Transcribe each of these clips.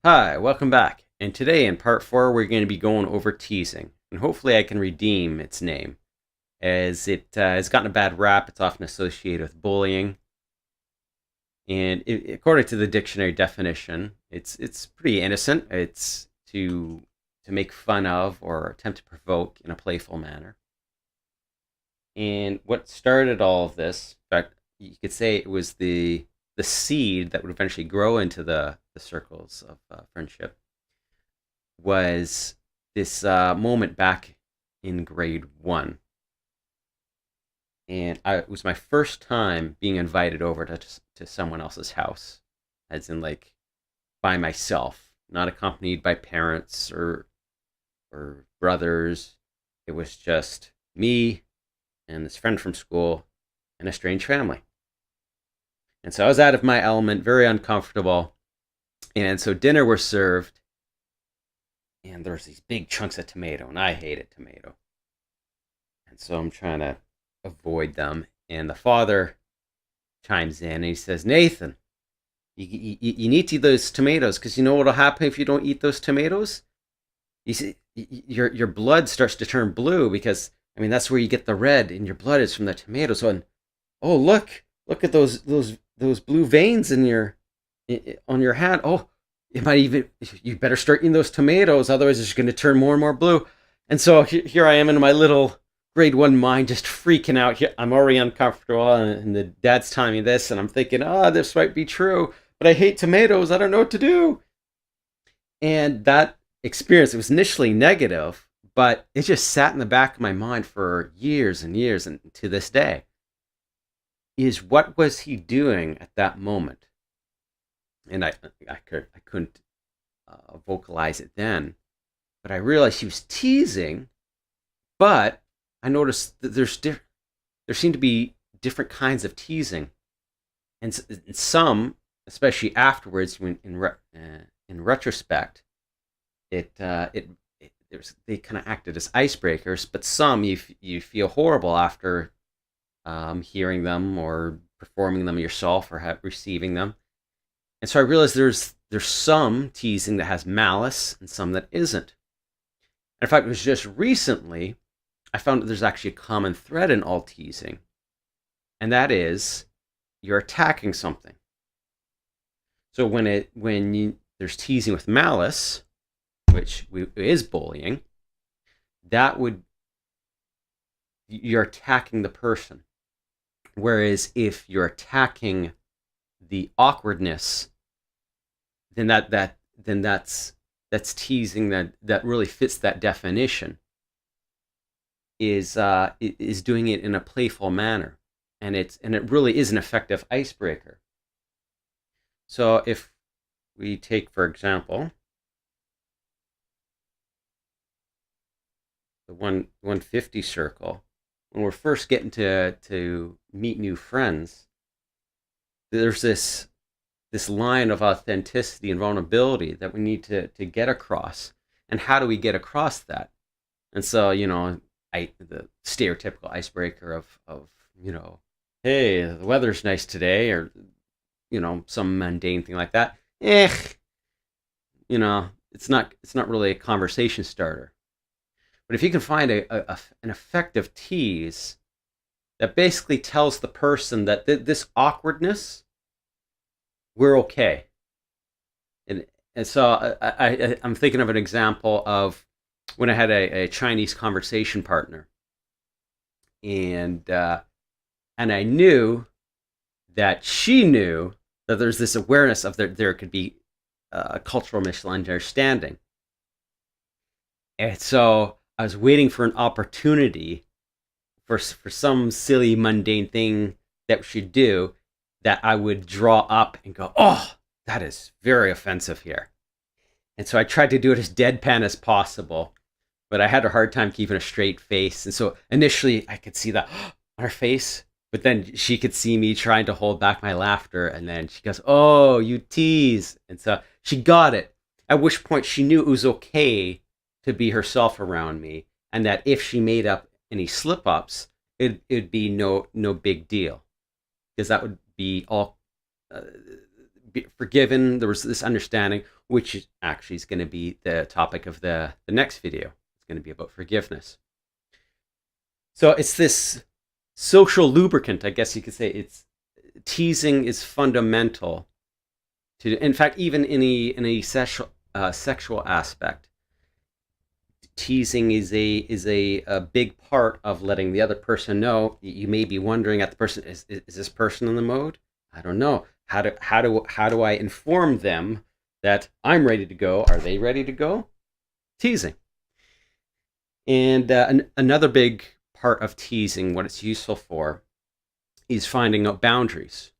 Hi, welcome back. And today in part 4, we're going to be going over teasing. And hopefully, I can redeem its name, as it has gotten a bad rap. It's often associated with bullying. And according to the dictionary definition, it's pretty innocent. It's to make fun of or attempt to provoke in a playful manner. And what started all of this, in fact, you could say it was the seed that would eventually grow into the circles of friendship, was this moment back in grade one. And it was my first time being invited over to someone else's house, as in, like, by myself, not accompanied by parents or brothers. It was just me and this friend from school and a strange family. And so I was out of my element, very uncomfortable. And so dinner was served, and there was these big chunks of tomato, and I hated tomato. And so I'm trying to avoid them. And the father chimes in and he says, Nathan, you need to eat those tomatoes, because you know what'll happen if you don't eat those tomatoes? You see, your blood starts to turn blue, because I mean that's where you get the red in your blood is from the tomatoes. So, and oh, look at those blue veins in your on your hand. Oh, it might even, you better start eating those tomatoes, otherwise it's going to turn more and more blue. And so here I am in my little grade one mind, just freaking out. Here I'm already uncomfortable, and the dad's telling me this, and I'm thinking, this might be true, but I hate tomatoes. I don't know what to do. And that experience, it was initially negative, but it just sat in the back of my mind for years and years, and to this day, is what was he doing at that moment? And I couldn't vocalize it then, but I realized he was teasing. But I noticed that there seemed to be different kinds of teasing, and some, especially afterwards, when in retrospect, they kind of acted as icebreakers. But some you feel horrible after hearing them or performing them yourself or receiving them. And so I realized there's some teasing that has malice and some that isn't. In fact, it was just recently I found that there's actually a common thread in all teasing, and that is you're attacking something. So there's teasing with malice, which is bullying, that would, you're attacking the person. Whereas if you're attacking the awkwardness, then that's teasing that really fits that definition. Is doing it in a playful manner, and it really is an effective icebreaker. So if we take, for example, the 150 circle, when we're first getting to meet new friends, there's this line of authenticity and vulnerability that we need to get across. And how do we get across that? And so, the stereotypical icebreaker of hey, the weather's nice today, or some mundane thing like that. It's not really a conversation starter. But if you can find an effective tease that basically tells the person that this awkwardness, we're okay. And so I'm thinking of an example of when I had a Chinese conversation partner, and I knew that she knew that there's this awareness of there could be a cultural misunderstanding, and so I was waiting for an opportunity for some silly mundane thing that we should do, that I would draw up and go, oh, that is very offensive here. And so I tried to do it as deadpan as possible, but I had a hard time keeping a straight face. And so initially I could see that on her face, but then she could see me trying to hold back my laughter. And then she goes, oh, you tease. And so she got it, at which point she knew it was okay to be herself around me, and that if she made up any slip ups, it'd be no big deal, because that would be all be forgiven. There was this understanding, which actually is going to be the topic of the next video. It's going to be about forgiveness. So it's this social lubricant, I guess you could say. It's teasing is fundamental to, in fact, even in a sexual aspect. Teasing is a big part of letting the other person know. You may be wondering at the person, is this person in the mode? I don't know. How do I inform them that I'm ready to go? Are they ready to go? Teasing. And another big part of teasing, what it's useful for, is finding out boundaries.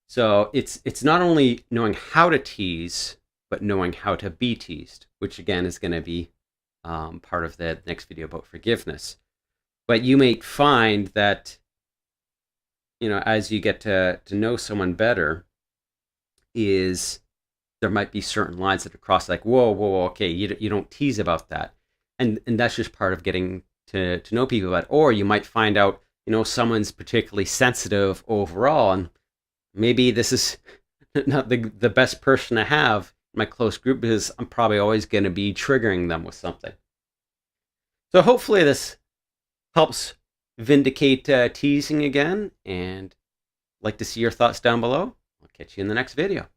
So it's not only knowing how to tease, but knowing how to be teased, which again is going to be part of the next video about forgiveness. But you may find that, as you get to know someone better, is there might be certain lines that are crossed, like, whoa, okay, you don't tease about that. And that's just part of getting to know people about it. Or you might find out, someone's particularly sensitive overall, and maybe this is not the best person to have in my close group, because I'm probably always going to be triggering them with something. So hopefully this helps vindicate teasing again, and I'd like to see your thoughts down below. I'll catch you in the next video.